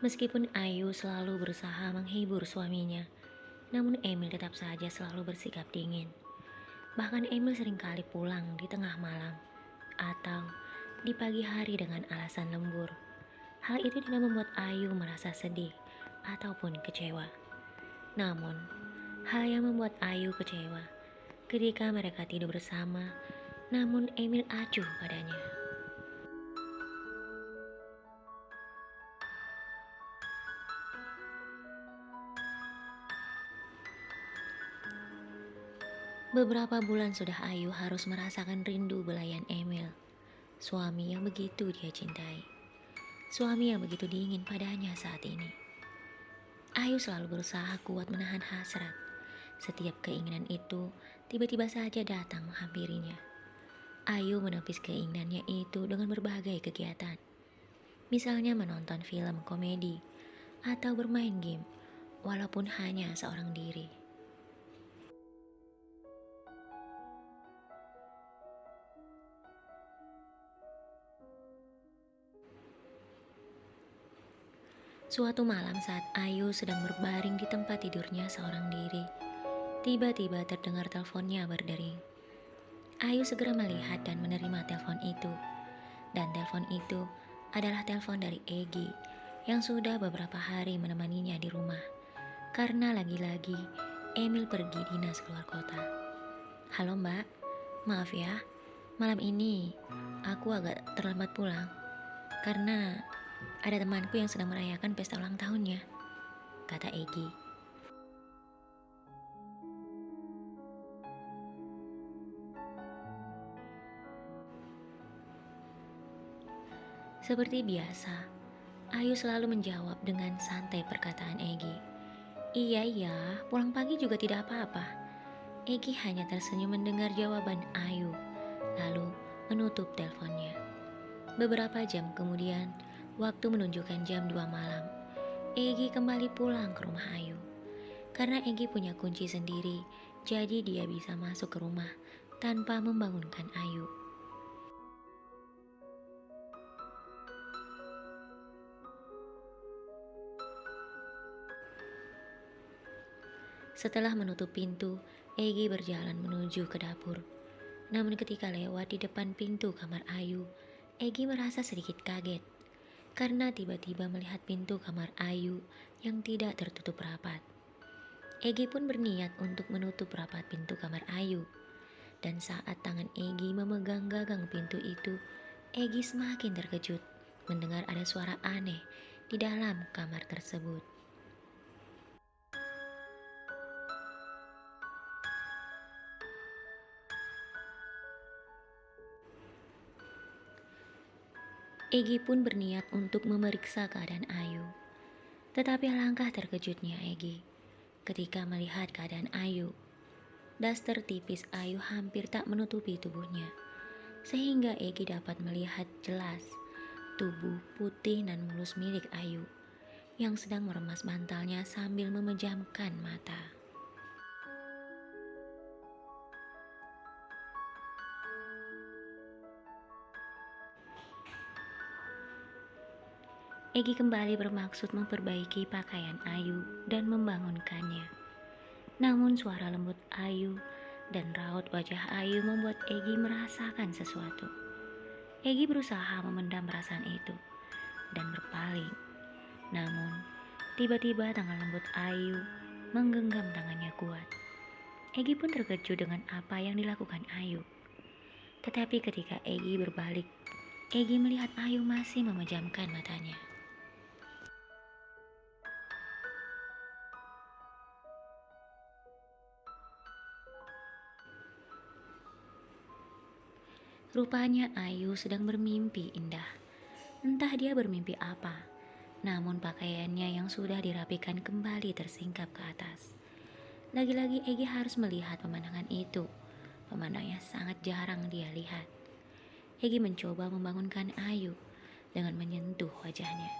Meskipun Ayu selalu berusaha menghibur suaminya, namun Emil tetap saja selalu bersikap dingin. Bahkan Emil seringkali pulang di tengah malam atau di pagi hari dengan alasan lembur. Hal itu tidak membuat Ayu merasa sedih ataupun kecewa. Namun, hal yang membuat Ayu kecewa ketika mereka tidur bersama, namun Emil acuh padanya. Beberapa bulan sudah Ayu harus merasakan rindu belayan Emil, suami yang begitu dia cintai. Suami yang begitu dingin padanya saat ini. Ayu selalu berusaha kuat menahan hasrat. Setiap keinginan itu tiba-tiba saja datang menghampirinya. Ayu menepis keinginannya itu dengan berbagai kegiatan. Misalnya menonton film komedi atau bermain game, walaupun hanya seorang diri. Suatu malam saat Ayu sedang berbaring di tempat tidurnya seorang diri, tiba-tiba terdengar teleponnya berdering. Ayu segera melihat dan menerima telepon itu. Dan telepon itu adalah telepon dari Egi yang sudah beberapa hari menemaninya di rumah. Karena lagi-lagi Emil pergi dinas keluar kota. Halo Mbak, maaf ya, malam ini aku agak terlambat pulang karena ada temanku yang sedang merayakan pesta ulang tahunnya, kata Egi. Seperti biasa, Ayu selalu menjawab dengan santai perkataan Egi. Iya, iya, pulang pagi juga tidak apa-apa. Egi hanya tersenyum mendengar jawaban Ayu, lalu menutup teleponnya. Beberapa jam kemudian, waktu menunjukkan jam 2 malam. Egi kembali pulang ke rumah Ayu. Karena Egi punya kunci sendiri, jadi dia bisa masuk ke rumah tanpa membangunkan Ayu. Setelah menutup pintu, Egi berjalan menuju ke dapur. Namun ketika lewat di depan pintu kamar Ayu, Egi merasa sedikit kaget karena tiba-tiba melihat pintu kamar Ayu yang tidak tertutup rapat. Egi pun berniat untuk menutup rapat pintu kamar Ayu. Dan saat tangan Egi memegang gagang pintu itu, Egi semakin terkejut mendengar ada suara aneh di dalam kamar tersebut. Egi pun berniat untuk memeriksa keadaan Ayu. Tetapi alangkah terkejutnya Egi ketika melihat keadaan Ayu. Daster tipis Ayu hampir tak menutupi tubuhnya, sehingga Egi dapat melihat jelas tubuh putih dan mulus milik Ayu yang sedang meremas bantalnya sambil memejamkan mata. Egi kembali bermaksud memperbaiki pakaian Ayu dan membangunkannya. Namun suara lembut Ayu dan raut wajah Ayu membuat Egi merasakan sesuatu. Egi berusaha memendam perasaan itu dan berpaling. Namun, tiba-tiba tangan lembut Ayu menggenggam tangannya kuat. Egi pun terkejut dengan apa yang dilakukan Ayu. Tetapi ketika Egi berbalik, Egi melihat Ayu masih memejamkan matanya. Rupanya Ayu sedang bermimpi indah. Entah dia bermimpi apa, namun pakaiannya yang sudah dirapikan kembali tersingkap ke atas. Lagi-lagi Egi harus melihat pemandangan itu, pemandangan yang sangat jarang dia lihat. Egi mencoba membangunkan Ayu dengan menyentuh wajahnya.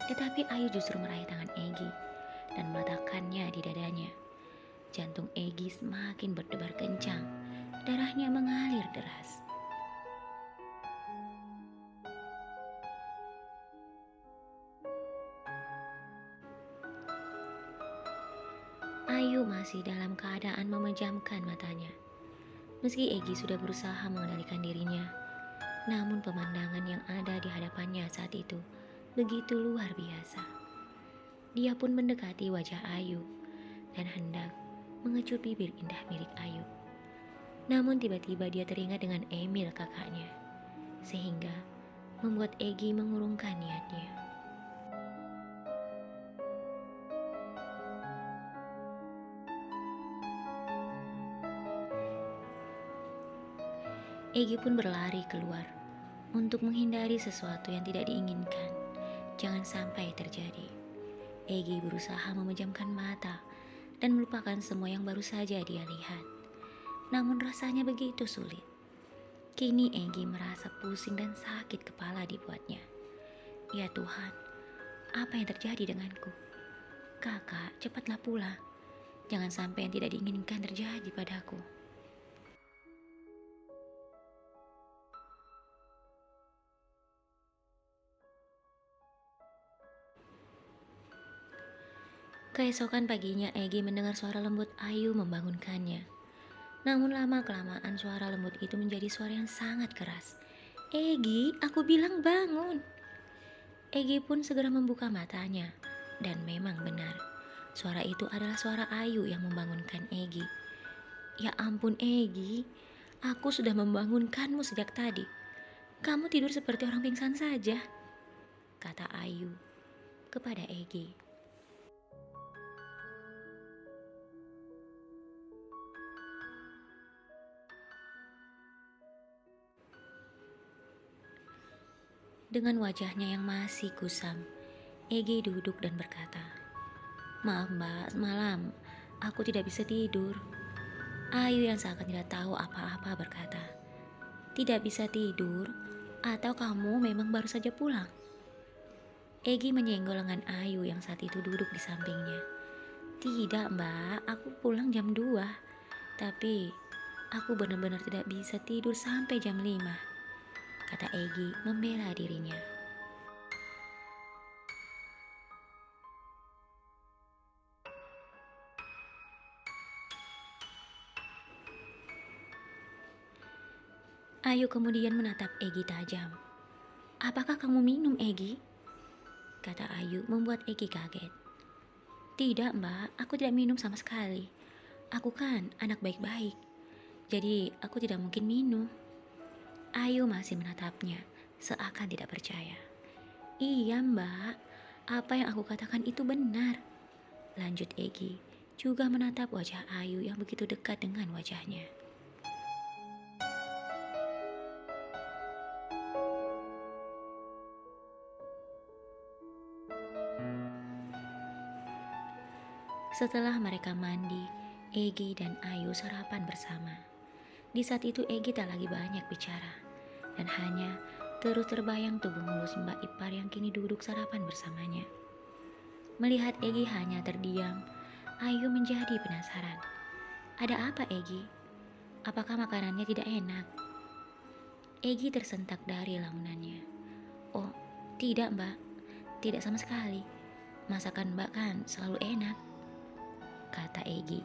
Tetapi Ayu justru meraih tangan Egi dan meletakkannya di dadanya. Jantung Egi semakin berdebar kencang, darahnya mengalir deras. Ayu masih dalam keadaan memejamkan matanya. Meski Egi sudah berusaha mengendalikan dirinya, namun pemandangan yang ada di hadapannya saat itu begitu luar biasa. Dia pun mendekati wajah Ayu dan hendak mengecup bibir indah milik Ayu. Namun tiba-tiba dia teringat dengan Emil kakaknya, sehingga membuat Egi mengurungkan niatnya. Egi pun berlari keluar untuk menghindari sesuatu yang tidak diinginkan. Jangan sampai terjadi. Egi berusaha memejamkan mata dan melupakan semua yang baru saja dia lihat. Namun rasanya begitu sulit. Kini Egi merasa pusing dan sakit kepala dibuatnya. Ya Tuhan, apa yang terjadi denganku? Kakak, cepatlah pulang. Jangan sampai yang tidak diinginkan terjadi padaku. Keesokan paginya Egi mendengar suara lembut Ayu membangunkannya. Namun lama-kelamaan suara lembut itu menjadi suara yang sangat keras. Egi, aku bilang bangun. Egi pun segera membuka matanya. Dan memang benar, suara itu adalah suara Ayu yang membangunkan Egi. Ya ampun Egi, aku sudah membangunkanmu sejak tadi. Kamu tidur seperti orang pingsan saja, kata Ayu kepada Egi. Dengan wajahnya yang masih kusam, Egi duduk dan berkata, "Maaf mbak, semalam aku tidak bisa tidur." Ayu yang seakan tidak tahu apa-apa berkata, "Tidak bisa tidur? Atau kamu memang baru saja pulang?" Egi menyenggol lengan Ayu yang saat itu duduk di sampingnya. "Tidak mbak, aku pulang jam 2. Tapi aku benar-benar tidak bisa tidur sampai jam 5, kata Egi membela dirinya. Ayu kemudian menatap Egi tajam. "Apakah kamu minum, Egi?" kata Ayu membuat Egi kaget. "Tidak mbak, aku tidak minum sama sekali. Aku kan anak baik-baik, jadi aku tidak mungkin minum." Ayu masih menatapnya, seakan tidak percaya. "Iya mbak, apa yang aku katakan itu benar," lanjut Egi, juga menatap wajah Ayu yang begitu dekat dengan wajahnya. Setelah mereka mandi, Egi dan Ayu sarapan bersama. Di saat itu Egi tak lagi banyak bicara, dan hanya terus terbayang tubuh mulus Mbak Ipar yang kini duduk sarapan bersamanya. Melihat Egi hanya terdiam, Ayu menjadi penasaran. "Ada apa Egi? Apakah makanannya tidak enak?" Egi tersentak dari lamunannya. "Oh, tidak mbak, tidak sama sekali. Masakan mbak kan selalu enak," kata Egi.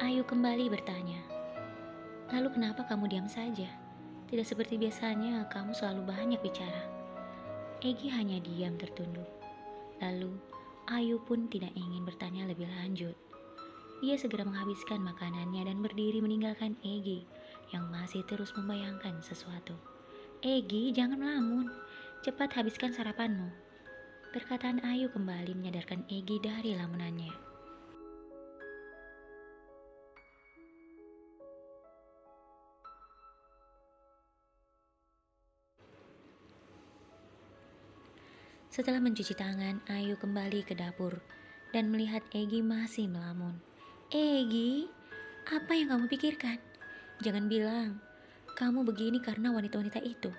Ayu kembali bertanya, "Lalu kenapa kamu diam saja? Tidak seperti biasanya kamu selalu banyak bicara." Egi hanya diam tertunduk. Lalu Ayu pun tidak ingin bertanya lebih lanjut. Dia segera menghabiskan makanannya dan berdiri meninggalkan Egi yang masih terus membayangkan sesuatu. "Egi, jangan melamun. Cepat habiskan sarapanmu." Perkataan Ayu kembali menyadarkan Egi dari lamunannya. Setelah mencuci tangan, Ayu kembali ke dapur dan melihat Egi masih melamun. "Egi, apa yang kamu pikirkan? Jangan bilang kamu begini karena wanita-wanita itu.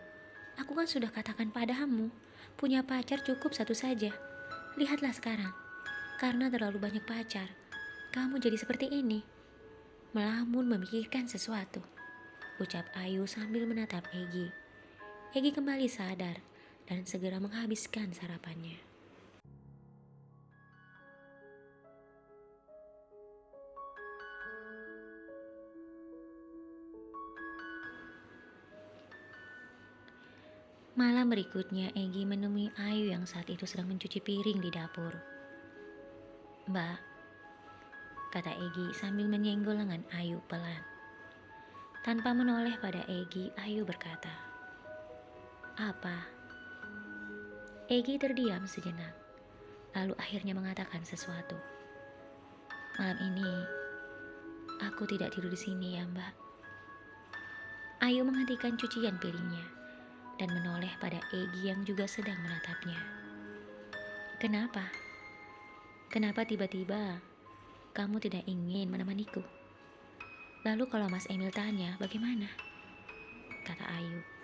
Aku kan sudah katakan padamu, punya pacar cukup satu saja. Lihatlah sekarang, karena terlalu banyak pacar, kamu jadi seperti ini. Melamun memikirkan sesuatu," ucap Ayu sambil menatap Egi. Egi kembali sadar dan segera menghabiskan sarapannya. Malam berikutnya, Egi menemui Ayu yang saat itu sedang mencuci piring di dapur. "Mbak," kata Egi sambil menyenggol lengan Ayu pelan. Tanpa menoleh pada Egi, Ayu berkata, "Apa?" Egi terdiam sejenak, lalu akhirnya mengatakan sesuatu. "Malam ini, aku tidak tidur di sini ya, Mbak." Ayu menghentikan cucian piringnya dan menoleh pada Egi yang juga sedang menatapnya. "Kenapa? Kenapa tiba-tiba kamu tidak ingin menemaniku?" "Lalu kalau Mas Emil tanya, bagaimana?" kata Ayu.